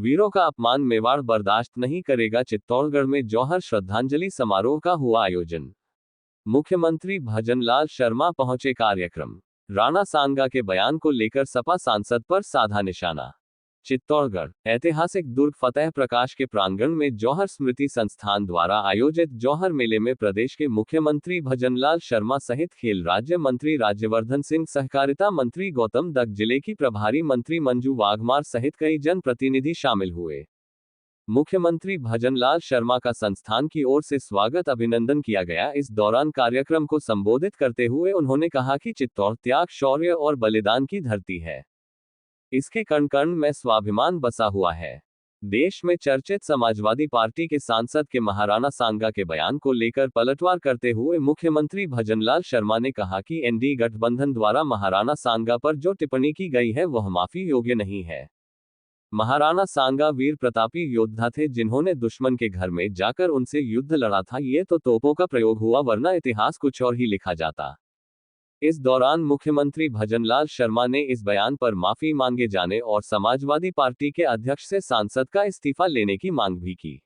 वीरों का अपमान मेवाड़ बर्दाश्त नहीं करेगा। चित्तौड़गढ़ में जौहर श्रद्धांजलि समारोह का हुआ आयोजन। मुख्यमंत्री भजनलाल शर्मा पहुंचे कार्यक्रम। राणा सांगा के बयान को लेकर सपा सांसद पर साधा निशाना। चित्तौड़गढ़ ऐतिहासिक दुर्ग फतेह प्रकाश के प्रांगण में जौहर स्मृति संस्थान द्वारा आयोजित जौहर मेले में प्रदेश के मुख्यमंत्री भजनलाल शर्मा सहित खेल राज्य मंत्री राज्यवर्धन सिंह, सहकारिता मंत्री गौतम दत्त, जिले की प्रभारी मंत्री मंजू वाघमार सहित कई जनप्रतिनिधि शामिल हुए। मुख्यमंत्री भजनलाल शर्मा का संस्थान की ओर से स्वागत अभिनंदन किया गया। इस दौरान कार्यक्रम को संबोधित करते हुए उन्होंने कहा कि चित्तौड़ त्याग, शौर्य और बलिदान की धरती है। इसके कण कण में स्वाभिमान बसा हुआ है। देश में चर्चित समाजवादी पार्टी के सांसद के महाराणा सांगा के बयान को लेकर पलटवार करते हुए मुख्यमंत्री भजनलाल शर्मा ने कहा कि एनडीए गठबंधन द्वारा महाराणा सांगा पर जो टिप्पणी की गई है वह माफी योग्य नहीं है। महाराणा सांगा वीर प्रतापी योद्धा थे जिन्होंने दुश्मन के घर में जाकर उनसे युद्ध लड़ा था। ये तो तोपों का प्रयोग हुआ, वरना इतिहास कुछ और ही लिखा जाता। इस दौरान मुख्यमंत्री भजनलाल शर्मा ने इस बयान पर माफी मांगे जाने और समाजवादी पार्टी के अध्यक्ष से सांसद का इस्तीफा लेने की मांग भी की।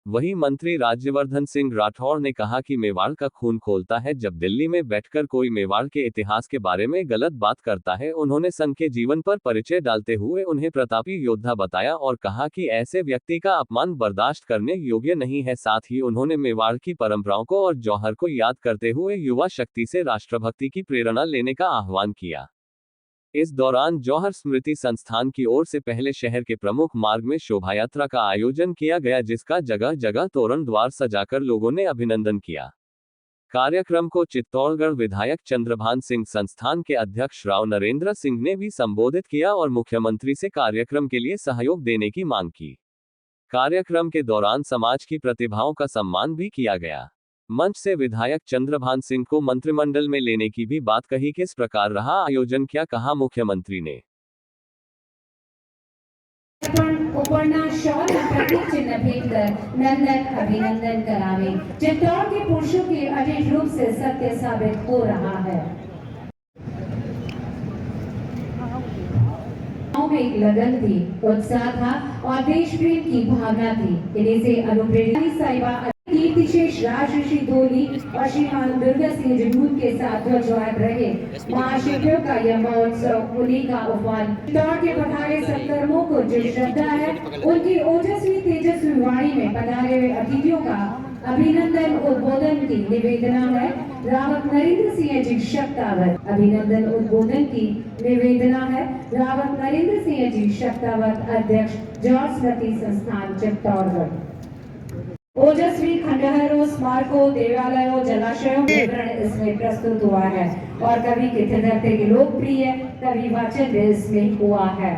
वहीं मंत्री राज्यवर्धन सिंह राठौड़ ने कहा कि मेवाड़ का खून खोलता है जब दिल्ली में बैठकर कोई मेवाड़ के इतिहास के बारे में गलत बात करता है। उन्होंने संघ के जीवन पर परिचय डालते हुए उन्हें प्रतापी योद्धा बताया और कहा कि ऐसे व्यक्ति का अपमान बर्दाश्त करने योग्य नहीं है। साथ ही उन्होंने मेवाड़ की परंपराओं को और जौहर को याद करते हुए युवा शक्ति से राष्ट्रभक्ति की प्रेरणा लेने का आह्वान किया। इस दौरान जौहर स्मृति संस्थान की ओर से पहले शहर के प्रमुख मार्ग में शोभायात्रा का आयोजन किया गया, जिसका जगह जगह तोरण द्वार सजाकर लोगों ने अभिनंदन किया। कार्यक्रम को चित्तौड़गढ़ विधायक चंद्रभान सिंह, संस्थान के अध्यक्ष राव नरेंद्र सिंह ने भी संबोधित किया और मुख्यमंत्री से कार्यक्रम के लिए सहयोग देने की मांग की। कार्यक्रम के दौरान समाज की प्रतिभाओं का सम्मान भी किया गया। मंच से विधायक चंद्रभान सिंह को मंत्रिमंडल में लेने की भी बात कही। किस प्रकार रहा आयोजन, क्या कहा मुख्यमंत्री ने? चिन्ह भेंट कर नंदन अभिनंदन करावे। चित्तौड़ के पुरुषों के अटूट रूप से सत्य साबित हो रहा है। में एक लगन थी, उत्साह था और देश प्रेम की भावना थी। इन्हीं से अनुप्रेरित साहिबा कीर्तिशेष राजऋषि धोली और श्रीमान दुर्गा सिंह जमूद के साथ ध्वजवाहक रहे। महाशिवरात्रि का यह महोत्सव उन्हीं का उपमान। चित्तौड़ के पधारे सत्कर्मों को जो श्रद्धा है, उनकी ओजस्वी तेजस्वी वाणी में पधारे हुए अतिथियों का अभिनंदन उद्बोधन की निवेदना है। रावत नरेंद्र सिंह जी शक्तावत। अभिनंदन उद्बोधन की निवेदना है। रावत नरेंद्र सिंह जी शक्तावत, अध्यक्ष जौहर स्मृति संस्थान चित्तौड़गढ़। ओजस्वी खंडहरों, स्मारकों, देवालयों, जलाशयों विवरण इसमें प्रस्तुत हुआ है और कवि कीर्तिदत्त के लोकप्रिय कवि वाचन भी इसमें हुआ है।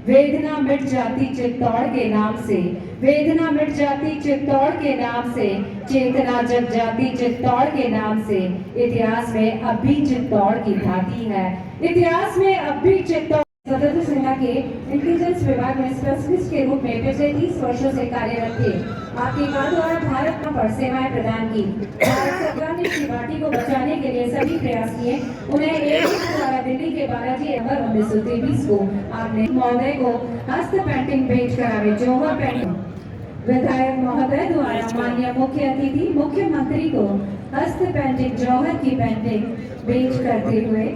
वेदना मिट जाती चित्तौड़ के नाम से, वेदना मिट जाती चित्तौड़ के नाम से, चेतना जग जाती चित्तौड़ के नाम से। इतिहास में अब भी चित्तौड़ की भाती है, इतिहास में अब भी चित्तौड़। स्वतंत्र सेना के इंटेलिजेंस विभाग में स्पेशलिस्ट के रूप में पिछले 30 वर्षों से कार्यरत थे। आपके काल द्वारा भारत पर सेवाएं प्रदान की। भारत सरकार ने श्री भाटी को बचाने के लिए सभी प्रयास किए। उन्हें एक द्वारा दिल्ली के बालाजी नवंबर 1923 को आपने महोदय को हस्त पेंटिंग भेंट करावे। जौहर पेंटिंग विधायक महोदय द्वारा माननीय मुख्य अतिथि मुख्यमंत्री को हस्त पेंटिंग जौहर की पेंटिंग भेंट करते हुए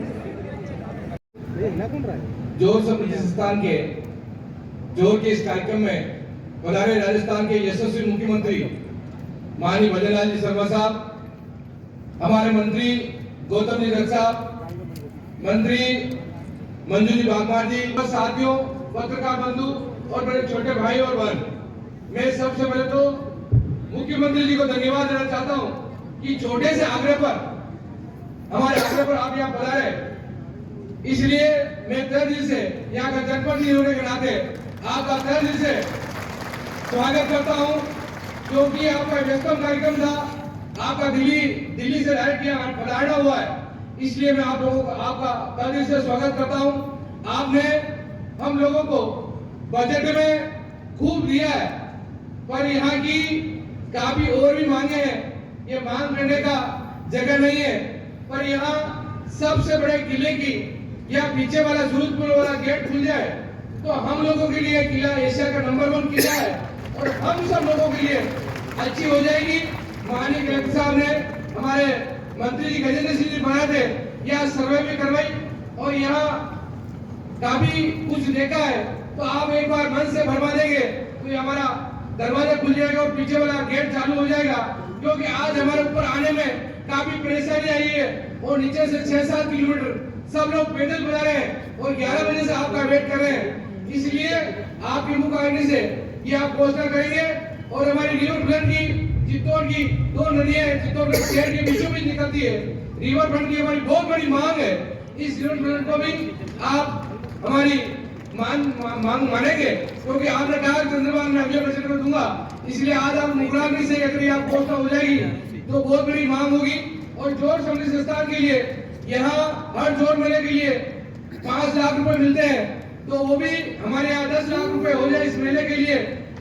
जौहर स्मृति संस्थान के जौहर के इस कार्यक्रम में पधारे राजस्थान के यशस्वी मुख्यमंत्री माननीय भजनलाल जी शर्मा साहब, हमारे मंत्री गौतम जी दत्त साहब, मंत्री मंजू जी वाघमार जी, साथियों, पत्रकार बंधु और बड़े छोटे भाई और बहन, मैं सबसे पहले तो मुख्यमंत्री जी को धन्यवाद देना चाहता हूं कि छोटे से आग्रह पर, हमारे आग्रह पर आप यहाँ पधारे। इसलिए मैं तहे दिल से यहाँ का जनप्रतिनिधि होने के नाते आपका तहे दिल से स्वागत करता हूँ, क्योंकि आपका व्यस्तम कार्यक्रम था, आपका दिल्ली से डायरेक्ट यहाँ पधारना हुआ है। इसलिए मैं आप लोगों का आपका तहे दिल से स्वागत करता हूँ। आपने हम लोगों को बजट में खूब दिया है, पर यहाँ की काफी और भी मांगे हैं। ये मांग करने का जगह नहीं है, पर यहाँ सबसे बड़े किले की या पीछे वाला सूरजपुर वाला गेट खुल जाए तो हम लोगों के लिए किला एशिया का नंबर 1 किला है और हम सब लोगों के लिए अच्छी हो जाएगी। माननीय कलेक्टर साहब ने हमारे मंत्री जी गजेंद्र सिंह जी बनाए थे, यहाँ सर्वे भी करवाई और यहाँ काफी कुछ देखा है। तो आप एक बार मन से भरवा देंगे तो ये हमारा दरवाजा खुल जाएगा और पीछे वाला गेट चालू हो जाएगा, क्योंकि आज हमारे ऊपर आने में काफी परेशानी आई है और नीचे से 6-7 किलोमीटर सब लोग पैदल बजा रहे हैं और 11 बजे से आपका वेट कर रहे हैं। इसलिए आपके मुख आने से ये आप घोषणा करेंगे और हमारी रिवर फ्रंट की चित्तौड़ की 2 नदियां चित्तौड़ शहर के बीचों बीच निकलती है, रिवर फ्रंट की हमारी बहुत बड़ी मांग है। इस रिवर फ्रंट को भी आप हमारी मांग मानेंगे, क्योंकि आपने कहा चंद्रबाबू मैं अगले बजट में दूंगा, इसलिए आज आप मुखराग्नि से अगर आप घोषणा हो जाएगी तो बहुत बड़ी मांग होगी। और जोर समृद्धि संस्थान के लिए यहाँ हर जोर मेले के लिए 5 लाख रुपए मिलते हैं, तो वो भी हमारे यहाँ 10 लाख रुपए हो जाए इस मेले के लिए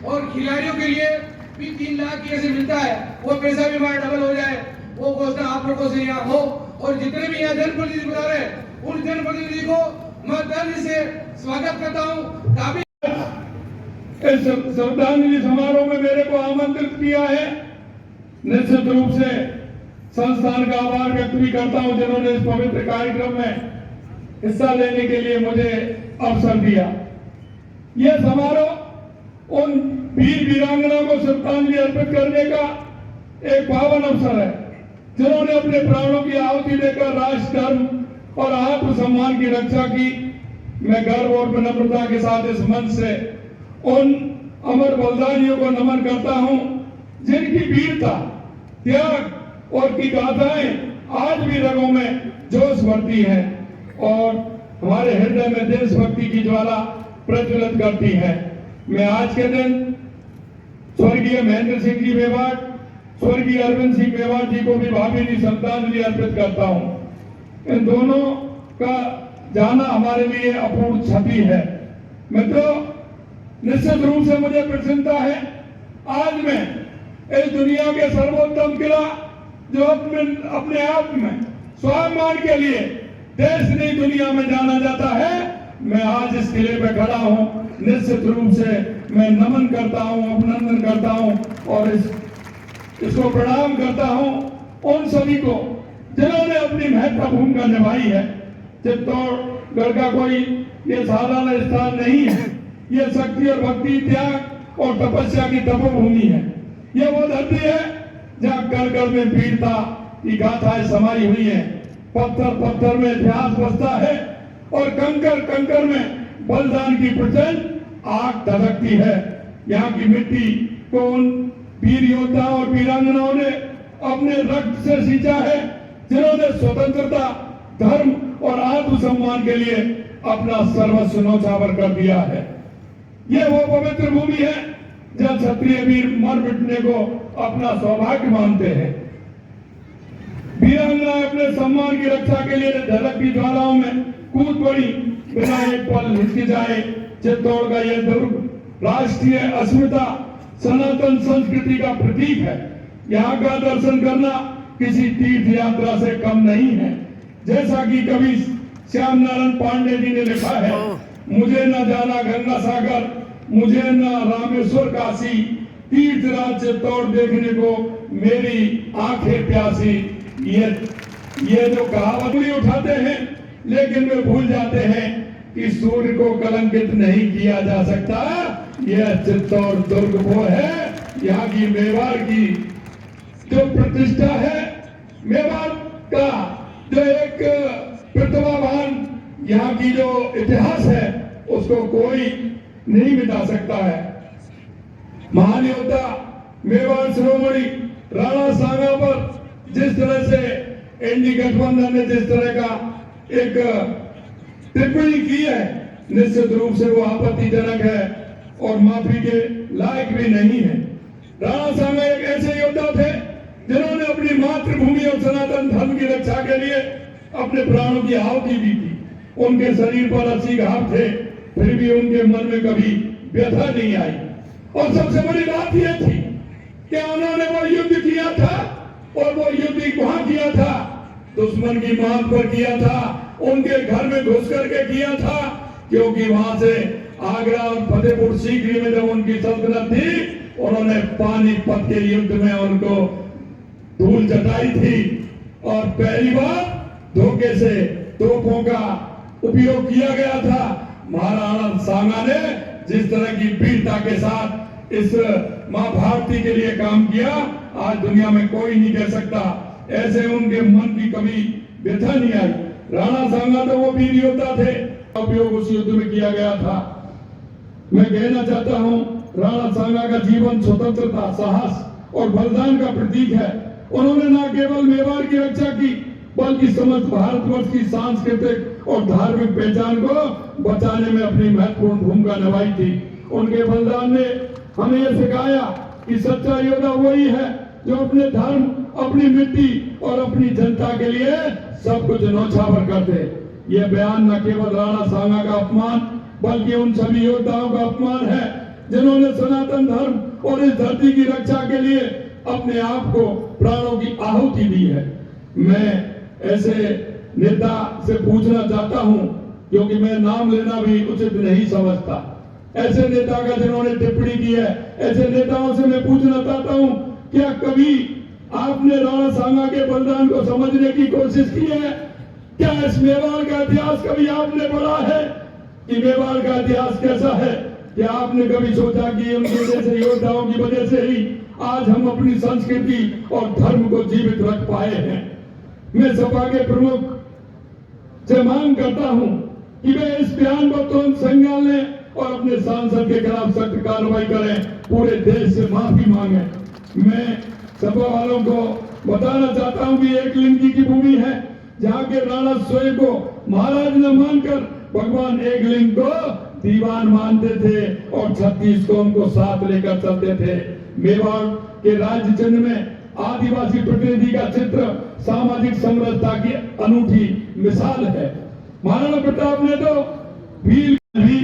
और खिलाड़ियों के लिए भी 3 लाख की ऐसे मिलता है, वो पैसा भी हमारा डबल हो जाए, वो घोषणा आप लोगों से यहाँ हो। और जितने भी यहाँ जनप्रतिनिधि बुला रहे हैं उन जनप्रतिनिधि को मैं दिल से स्वागत करता हूँ। काफी श्रद्धांजलि समारोह में मेरे को आमंत्रित किया है, निश्चित रूप से संस्थान का आभार व्यक्त भी करता हूं जिन्होंने इस पवित्र कार्यक्रम में हिस्सा लेने के लिए मुझे अवसर दिया। यह समारोह उन वीर वीरांगना को श्रद्धांजलि अर्पित करने का एक पावन अवसर है जिन्होंने अपने प्राणों की आहुति देकर राष्ट्र धर्म और आत्म सम्मान की रक्षा की। मैं गर्व और विनम्रता के साथ इस मंच से उन अमर बलिदानियों को नमन करता हूं जिनकी वीरता, त्याग और की गाथाएं आज भी रगों में जोश भरती हैं और हमारे हृदय में देशभक्ति की ज्वाला प्रज्वलित करती है। मैं आज के दिन स्वर्गीय महेंद्र सिंह जी मेवाड़, स्वर्गीय अरविंद सिंह मेवाड़ जी को भी भावभीनी श्रद्धांजलि अर्पित करता हूं। इन दोनों का जाना हमारे लिए अपूर्ण क्षति है। मित्रों, निश्चित रूप से मुझे प्रसन्नता है आज मैं इस दुनिया के सर्वोत्तम किला जो अपने आप में स्वाभिमान के लिए देश नहीं दुनिया में जाना जाता है, मैं आज इस किले पे खड़ा हूं। निश्चित रूप से मैं नमन करता हूं, अभिनंदन करता हूं और इसको प्रणाम करता हूं उन सभी को जिन्होंने अपनी महत्वपूर्ण भूमिका निभाई है। चित्तौड़गढ़ का कोई ये साधारण स्थान नहीं है, ये शक्ति और भक्ति, त्याग और तपस्या की तपोभूमि है। ये वो धरती है जहाँ कर में वीरता की गाथाएं समाई हुई है, पत्थर पत्थर में इतिहास बसता है और कंकर कंकर में बलिदान की प्रचंड आग धधकती है। यहाँ की मिट्टी को उन वीर योद्धा और वीरांगनाओं ने अपने रक्त से सींचा है जिन्होंने स्वतंत्रता, धर्म और आत्मसम्मान के लिए अपना सर्वस्व न्यौछावर कर दिया है। यह वो पवित्र भूमि है जहाँ क्षत्रिय वीर मर मिटने को अपना सौभाग्य मानते हैं। वीरांगना अपने सम्मान की रक्षा के लिए धड़कती ज्वालाओं में कूद पड़ी, बिना एक पल हिचकिचाए। चित्तौड़ का यह दुर्ग राष्ट्रीय अस्मिता, सनातन संस्कृति का प्रतीक है। यहाँ का दर्शन करना किसी तीर्थ यात्रा से कम नहीं है। जैसा कि कवि श्याम नारायण पांडे जी ने लिखा है, मुझे न जाना गंगा सागर, मुझे न रामेश्वर काशी, तीर्थराज चित्तौड़ देखने को मेरी आंखें प्यासी। ये जो कहावत उठाते हैं लेकिन वे भूल जाते हैं कि सूर्य को कलंकित नहीं किया जा सकता। यह चित्तौड़ दुर्ग वो है, यहाँ की मेवाड़ की जो प्रतिष्ठा है, मेवाड़ का जो एक प्रतिभावान यहाँ की जो इतिहास है उसको कोई नहीं मिटा सकता है। महान योद्धा मेवाड़ शिरोमणि राणा सांगा पर जिस तरह से एनडी गठबंधन ने जिस तरह का एक टिप्पणी की है, निश्चित रूप से वो आपत्तिजनक है और माफी के लायक भी नहीं है। राणा सांगा एक ऐसे योद्धा थे जिन्होंने अपनी मातृभूमि और सनातन धर्म की रक्षा के लिए अपने प्राणों की आहुति दी थी। उनके शरीर पर 80 घाव थे, फिर भी उनके मन में कभी व्यथा नहीं आई। और सबसे बड़ी बात यह थी कि उन्होंने वो युद्ध किया था और वो युद्ध वहां किया था, दुश्मन की मांग पर किया था, उनके घर में घुस करके किया था, क्योंकि वहां से आगरा और फतेहपुर सीकरी में जब उनकी सल्तनत थी, उन्होंने पानीपत के युद्ध में उनको धूल चटाई थी और पहली बार धोखे से तोपों का उपयोग किया गया था। महाराणा सांगा ने जिस तरह की वीरता के साथ इस मां भारती के लिए काम किया, आज दुनिया में कोई नहीं कह सकता। ऐसे उनके मन की कभी व्यथा नहीं आई। राणा सांगा तो वो वीर योद्धा थे, उपयोग उस युद्ध में किया गया था। मैं कहना चाहता हूं, राणा सांगा का जीवन स्वतंत्रता, साहस और बलिदान का प्रतीक है। उन्होंने न केवल मेवाड़ की रक्षा की, बल्कि समस्त भारतवर्ष की सांस्कृतिक और धार्मिक पहचान को बचाने में अपनी महत्वपूर्ण भूमिका निभाई थी। उनके बलिदान ने हमें यह सिखाया कि सच्चा योद्धा वही है जो अपने धर्म, अपनी मिट्टी और अपनी जनता के लिए सब कुछ न्यौछावर कर दे। यह बयान न केवल राणा सांगा का अपमान, बल्कि उन सभी योद्धाओं का अपमान है जिन्होंने सनातन धर्म और इस धरती की रक्षा के लिए अपने आप को प्राणों की आहुति दी है। मैं ऐसे नेता से पूछना चाहता हूं, क्योंकि मैं नाम लेना भी उचित नहीं समझता, ऐसे नेता का जिन्होंने टिप्पणी की है, ऐसे नेताओं से मैं पूछना चाहता हूं, क्या कभी आपने राणा सांगा के बलिदान को समझने की कोशिश की है? क्या इस मेवाड़ का इतिहास कभी आपने पढ़ा है कि मेवाड़ का इतिहास कैसा है? क्या आपने कभी सोचा कि उनके जैसे योद्धाओं की वजह से ही आज हम अपनी संस्कृति और धर्म को जीवित रख पाए हैं? मैं सपा के प्रमुख से मांग करता हूं कि वे इस बयान को तुरंत संज्ञान लें और अपने सांसद के खिलाफ सख्त कार्रवाई करें, पूरे देश से माफी मांगे। मैं सपा वालों को बताना चाहता हूं कि एक लिंगी की भूमि है जहां के राणा स्वयं को महाराज न मानकर भगवान एक लिंग को दीवान मानते थे और 36 को उनको साथ लेकर चलते थे। मेवाड़ के राज्य चिन्ह में आदिवासी प्रतिनिधि का चित्र सामाजिक समरसता की अनूठी मिसाल है। महाराणा प्रताप ने तो भी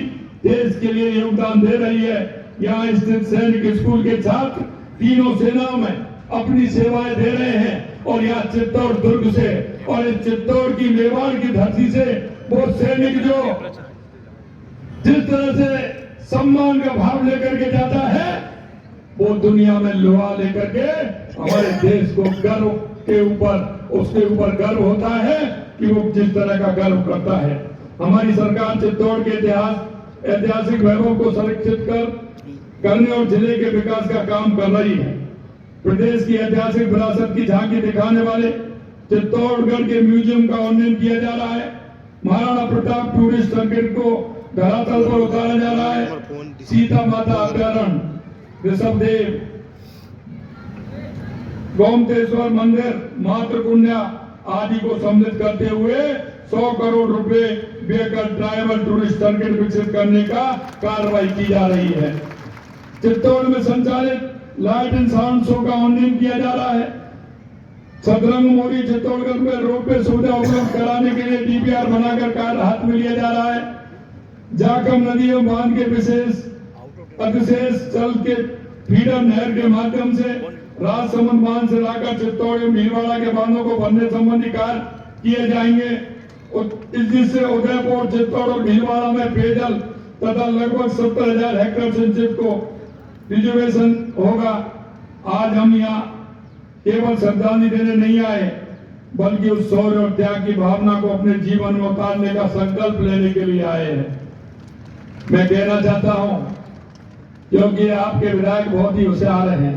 देश के लिए योगदान दे रही है। यहाँ स्थित सैनिक स्कूल के छात्र तीनों सेनाओं में अपनी सेवाएं दे रहे हैं और यहाँ चित्तौड़ दुर्ग से और इस चित्तौड़ की मेवाड़ की धरती से वो सैनिक जो जिस तरह से सम्मान का भाव लेकर के जाता है, वो दुनिया में लोहा लेकर के हमारे देश को गर्व के ऊपर उसके ऊपर गर्व होता है कि वो जिस तरह का गर्व करता है। हमारी सरकार चित्तौड़ के ऐतिहासिक वैभव को संरक्षित करने और जिले के विकास का काम कर रही है। प्रदेश की ऐतिहासिक विरासत की झांकी दिखाने वाले चित्तौड़गढ़ के म्यूजियम का उन्नयन किया जा रहा है। महाराणा प्रताप टूरिस्ट सर्किट को धरातल पर उतारा जा रहा है। सीता माता अभ्यारण्य, ऋषभदेव, गोमतेश्वर मंदिर, मातृकुंडा आदि को सम्मिलित करते हुए 100 करोड़ रुपए व्यय कर ट्राइबल टूरिस्ट सर्किट विकसित करने का कार्रवाई की जा रही है। चित्तौड़ में संचालित लाइट एंड साउंड शो का उन्नयन किया जा रहा है। सदरंग मोरी चित्तौड़गढ़ में रोपवे सुविधा उपलब्ध कराने के लिए डीपीआर बनाकर कार्य हाथ में लिया जा रहा है। जाखम नदी और बांध के अतिशेष जल के फीडर नहर के माध्यम से राजसमंद बांध से लाकर चित्तौड़ एवं भीलवाड़ा के बांधों को भरने संबंधी कार्य किए जाएंगे। जिससे उदयपुर, चित्तौड़ और भीलवाड़ा में पेयजल तथा लगभग 70,000 हेक्टेयर सिंचित को रिजर्वेशन होगा। आज हम यहाँ केवल श्रद्धांजलि देने नहीं आए, बल्कि उस शौर्य और त्याग की भावना को अपने जीवन में उतारने का संकल्प लेने के लिए आए हैं। मैं कहना चाहता हूं, क्योंकि आपके विधायक बहुत ही होशियार हैं।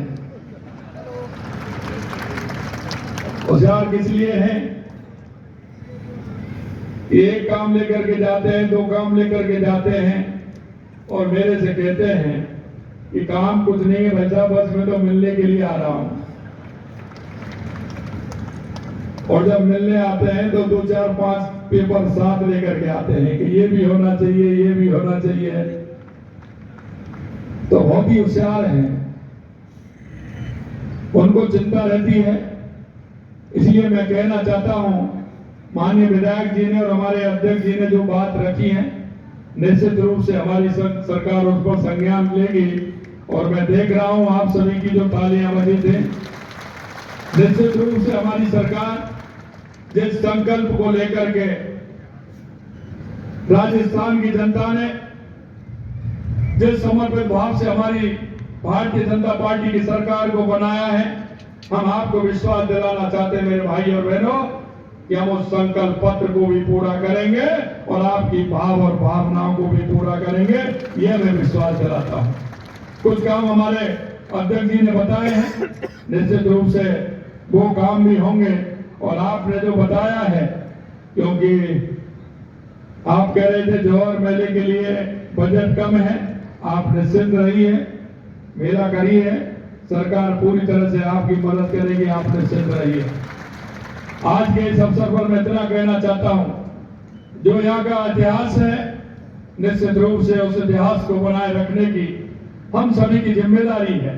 होशियार किस लिए हैं? एक काम लेकर के जाते हैं, 2 काम लेकर के जाते हैं और मेरे से कहते हैं कि काम कुछ नहीं है बच्चा, बस मैं तो मिलने के लिए आ रहा हूं। और जब मिलने आते हैं तो 2, 4, 5 पेपर साथ लेकर के आते हैं कि ये भी होना चाहिए, ये भी होना चाहिए। तो बहुत ही होशियार हैं, उनको चिंता रहती है। इसलिए मैं कहना चाहता हूं, माननीय विधायक जी ने और हमारे अध्यक्ष जी ने जो बात रखी है, निश्चित रूप से हमारी सरकार उस पर संज्ञान लेगी। और मैं देख रहा हूं आप सभी की जो तालियां बजी थी, निश्चित रूप से हमारी सरकार जिस संकल्प को लेकर के राजस्थान की जनता ने जिस समर्पित भाव से हमारी भारतीय जनता पार्टी की सरकार को बनाया है, हम आपको विश्वास दिलाना चाहते हैं मेरे भाई और बहनों कि हम उस संकल्प पत्र को भी पूरा करेंगे और आपकी भाव और भावनाओं को भी पूरा करेंगे, यह मैं विश्वास दिलाता हूं। कुछ काम हमारे अध्यक्ष जी ने बताए हैं, निश्चित रूप से वो काम भी होंगे। और आपने जो बताया है, क्योंकि आप कह रहे थे जौहर मेले के लिए बजट कम है, आप निश्चिंत रहिए, मेला करिए, सरकार पूरी तरह से आपकी मदद करेगी, आप निश्चिंत रहिए। आज के इस अवसर पर मैं इतना कहना चाहता हूं, जो यहाँ का इतिहास है, निश्चित रूप से उस इतिहास को बनाए रखने की हम सभी की जिम्मेदारी है।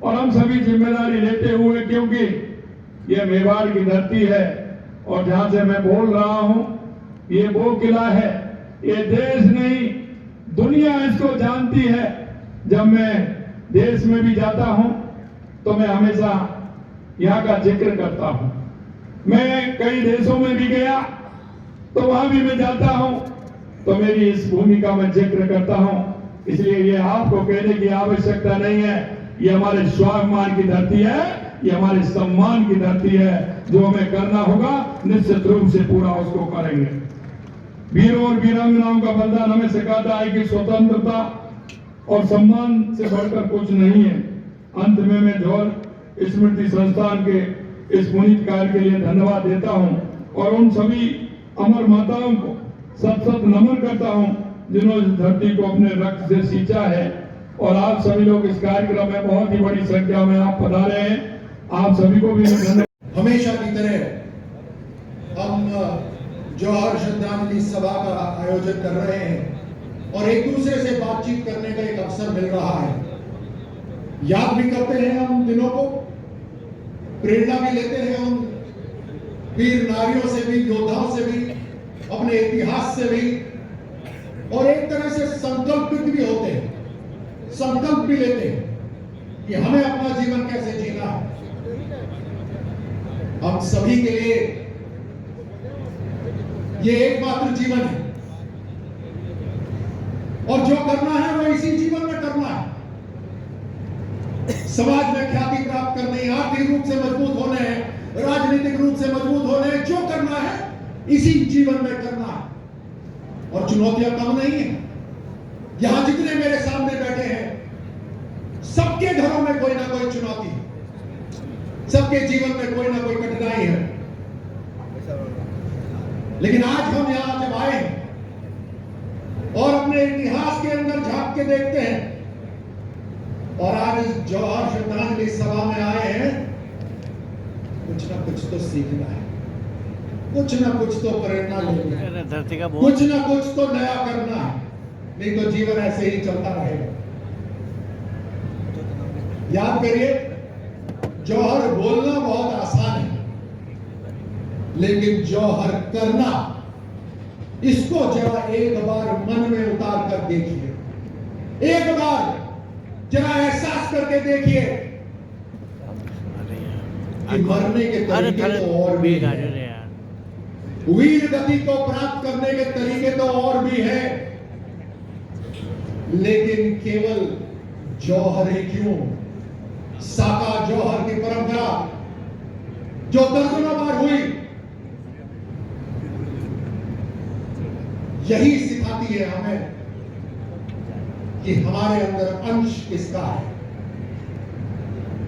और हम सभी जिम्मेदारी लेते हुए, क्योंकि ये मेवाड़ की धरती है और जहां से मैं बोल रहा हूं, ये वो किला है, ये देश नहीं दुनिया इसको जानती है। जब मैं देश में भी जाता हूं तो मैं हमेशा यहाँ का जिक्र करता हूं। मैं कई देशों में भी गया तो वहां भी मैं जाता हूं तो मेरी इस भूमि का मैं जिक्र करता हूं। इसलिए ये आपको कहने की आवश्यकता नहीं है, ये हमारे स्वाभिमान की धरती है, ये हमारे सम्मान की धरती है। जो हमें करना होगा निश्चित रूप से पूरा उसको करेंगे। वीरों और वीरांगनाओं का बलिदान हमें सिखाता है कि स्वतंत्रता और सम्मान से बढ़कर कुछ नहीं है। अंत में मैं जौहर स्मृति संस्थान के इस पुनीत कार्य के लिए धन्यवाद देता हूं और उन सभी अमर माताओं को सत सत नमन करता हूं जिन्होंने इस धरती को अपने रक्त से सींचा है। और आप सभी लोग इस कार्यक्रम में बहुत ही बड़ी संख्या में आप पधारे हैं, आप सभी को भी धन्यवाद। हमेशा की तरह हम जौहर श्रद्धांजलि सभा का आयोजन कर रहे हैं और एक दूसरे से बातचीत करने का एक अवसर मिल रहा है। याद भी करते हैं हम दिनों को, प्रेरणा भी लेते हैं उन वीर नारियों से भी, योद्धाओं से भी, अपने इतिहास से भी, और एक तरह से संकल्पित भी होते हैं, संकल्प भी लेते हैं कि हमें अपना जीवन कैसे जीना है। हम सभी के लिए ये एकमात्र जीवन है और जो करना है वो इसी जीवन में करना है। समाज में ख्याति प्राप्त करनी, आर्थिक रूप से मजबूत होने हैं, राजनीतिक रूप से मजबूत होने हैं, जो करना है इसी जीवन में करना है। और चुनौतियां कम नहीं है। यहां जितने मेरे सामने बैठे हैं सबके घरों में कोई ना कोई चुनौती है, सबके जीवन में कोई ना कोई कठिनाई है। लेकिन आज हम यहां जब आए और अपने इतिहास के अंदर झांक के देखते हैं और आज इस जौहर श्रद्धांजलि सभा में आए हैं, कुछ ना कुछ तो सीखना है, कुछ ना कुछ तो प्रेरणा लेनी है, कुछ ना कुछ तो नया करना है, नहीं तो जीवन ऐसे ही चलता रहेगा। याद करिए, जौहर बोलना बहुत आसान है, लेकिन जौहर करना, इसको जरा एक बार मन में उतार कर देखिए, एक बार जरा एहसास करके देखिए कि मरने के तरीके तो और भी हैं, वीर गति को प्राप्त करने के तरीके तो और भी है, लेकिन केवल जौहर ही क्यों, साका जौहर की परंपरा जो दर्जनों बार हुई, यही सिखाती है हमें कि हमारे अंदर अंश किसका है,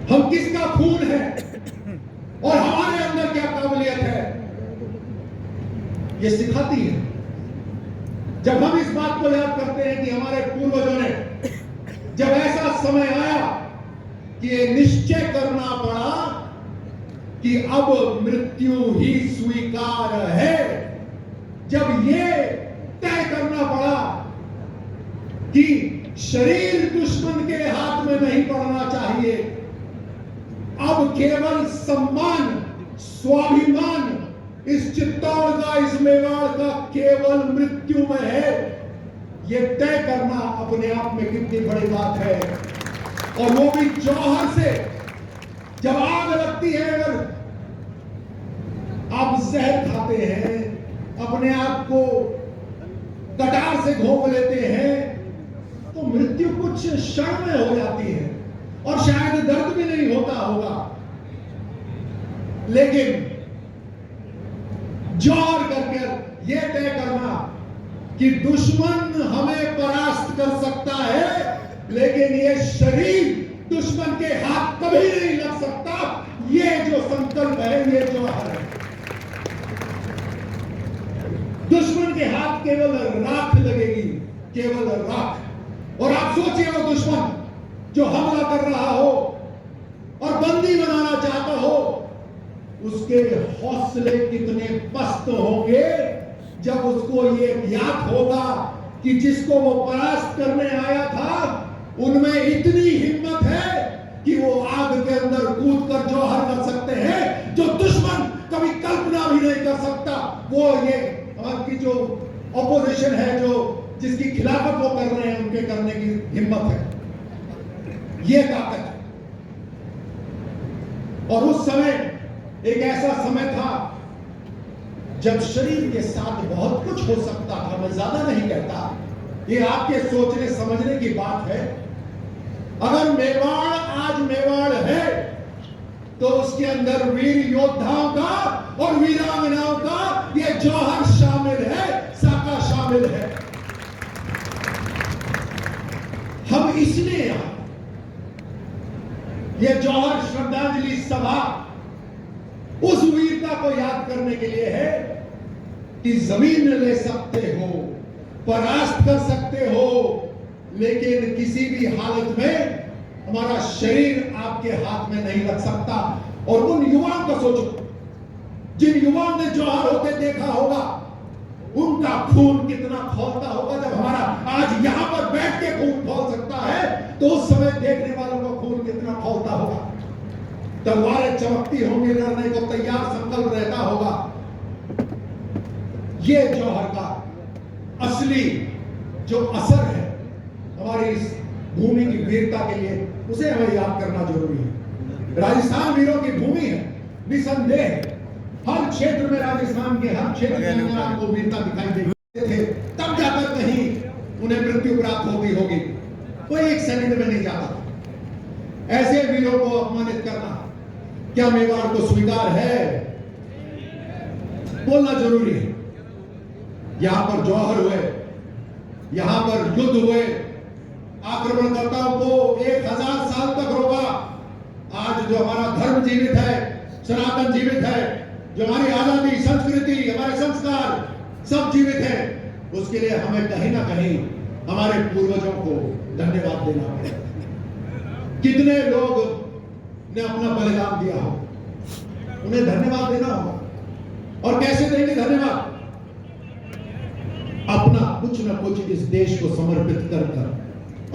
हम किसका खून है और हमारे अंदर क्या काबिलियत है, ये सिखाती है। जब हम इस बात को याद करते हैं कि हमारे पूर्वजों ने जब ऐसा समय आया कि ये निश्चय करना पड़ा कि अब मृत्यु ही स्वीकार है, जब ये तय करना पड़ा कि शरीर दुश्मन के हाथ में नहीं पड़ना चाहिए, अब केवल सम्मान, स्वाभिमान इस चित्तौड़ का, इस मेवाड़ का केवल मृत्यु में है, ये तय करना अपने आप में कितनी बड़ी बात है। और वो भी जौहर से जब आग लगती है, अगर आप जहर खाते हैं, अपने आप को कटार से घोंप लेते हैं, तो मृत्यु कुछ क्षण में हो जाती है और शायद दर्द भी नहीं होता होगा, लेकिन जौहर करके यह तय करना कि दुश्मन हमें परास्त कर सकता है, लेकिन यह शरीर दुश्मन के हाथ कभी नहीं लग सकता, ये जो संकल्प है, ये जौहर है। दुश्मन के हाथ केवल राख लगेगी, केवल राख। और आप सोचिए वो दुश्मन जो हमला कर रहा हो और बंदी बनाना चाहता हो, उसके हौसले कितने पस्त होंगे जब उसको ये ज्ञात होगा कि जिसको वो परास्त करने आया था उनमें इतनी हिम्मत है कि वो आग के अंदर कूद कर जौहर कर सकते हैं, जो दुश्मन कभी कल्पना भी नहीं कर सकता। वो ये आपकी जो ऑपोजिशन है, जो जिसकी खिलाफत वो कर रहे हैं, उनके करने की हिम्मत है, ये ताकत है। और उस समय एक ऐसा समय था जब शरीर के साथ बहुत कुछ हो सकता था। मैं ज्यादा नहीं कहता, ये आपके सोचने समझने की बात है। अगर मेवाड़ आज मेवाड़ है तो उसके अंदर वीर योद्धाओं का और वीरांगनाओं का ये जौहर शामिल है, साका शामिल है। हम इसलिए ये जौहर श्रद्धांजलि सभा उस वीरता को याद करने के लिए है कि जमीन ले सकते हो, परास्त कर सकते हो, लेकिन किसी भी हालत में हमारा शरीर आपके हाथ में नहीं लग सकता। और उन युवाओं का सोचो, जिन युवाओं ने जौहर होते देखा होगा, उनका खून कितना खौलता होगा। जब हमारा आज यहां पर बैठ के खून खौल सकता है, तो उस समय देखने वालों का खून कितना खौलता होगा। तलवारें चमकती होंगी, लड़ने को तैयार संकल्प रहता होगा। ये जौहर का असली जो असर है हमारी इस भूमि की वीरता के लिए, उसे हमें याद करना जरूरी है। राजस्थान वीरों की भूमि है, निसंदेह। हर क्षेत्र में राजस्थान के हर क्षेत्र के अंदर आपको वीरता दिखाई देती थे, तब जाकर कहीं उन्हें मृत्यु प्राप्त होती होगी। कोई एक सेकंड में नहीं जाता। ऐसे वीरों को अपमानित करना क्या मेवाड़ को स्वीकार है? बोलना जरूरी है। यहां पर जौहर हुए, यहां पर युद्ध हुए, आक्रमणकर्ताओं को 1000 साल तक रोका। आज जो हमारा धर्म जीवित है, सनातन जीवित है, जो हमारी आजादी, संस्कृति, हमारे संस्कार सब जीवित है, उसके लिए हमें कहीं ना कहीं हमारे पूर्वजों को धन्यवाद देना है। कितने लोग ने अपना बलिदान दिया हो, उन्हें धन्यवाद देना होगा। और कैसे देंगे धन्यवाद? अपना कुछ न कुछ इस देश को समर्पित कर कर,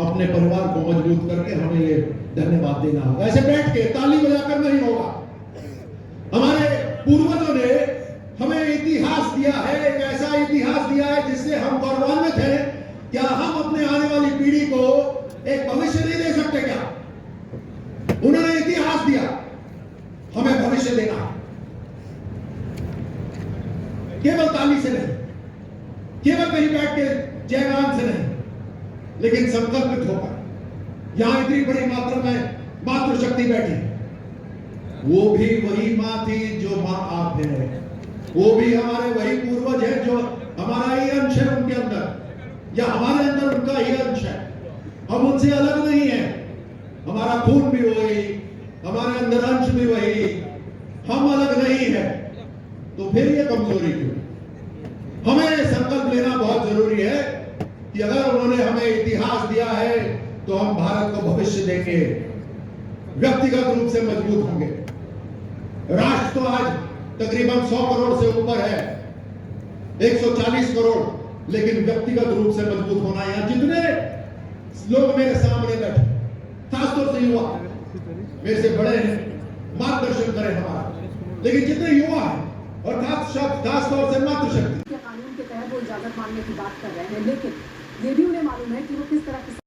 अपने परिवार को मजबूत करके हमें ये धन्यवाद देना होगा। ऐसे बैठ के ताली बजाकर नहीं होगा। हमारे पूर्वजों ने हमें इतिहास दिया है, एक ऐसा इतिहास दिया है जिससे हम गौरवान्वित हैं। क्या हम अपने आने वाली पीढ़ी को एक भविष्य नहीं दे सकते? क्या उन्होंने इतिहास दिया, हमें भविष्य देना है। केवल ताली से नहीं, केवल कहीं बैठ के जयगान से नहीं, लेकिन संकल्पित होकर। यहां इतनी बड़ी मात्रा में मातृशक्ति बैठी, वो भी वही मां थी जो मां आप है। वो भी हमारे वही पूर्वज है, जो हमारा ही अंश है उनके अंदर, या हमारे अंदर उनका ही अंश है। हम उनसे अलग नहीं है। हमारा खून भी वही, हमारे अंदर अंश भी वही, हम अलग नहीं है। तो फिर ये कमजोरी क्यों? हमें संकल्प लेना बहुत जरूरी है कि अगर उन्होंने हमें इतिहास दिया है तो हम भारत को भविष्य देंगे, व्यक्तिगत रूप से मजबूत होंगे। राष्ट्र तो आज तकरीबन 100 करोड़ से ऊपर है, 140 करोड़, लेकिन व्यक्तिगत रूप से मजबूत होना। यहां जितने लोग मेरे सामने बैठे, खासतौर से युवा, मेरे से बड़े हैं, मार्गदर्शन करें हमारा, लेकिन जितने युवा हैं और खासतौर से मातृशक्ति कानून के तहत वो इजाजत मांगने की बात कर रहे हैं, लेकिन ये भी उन्हें मालूम है कि वो किस तरह की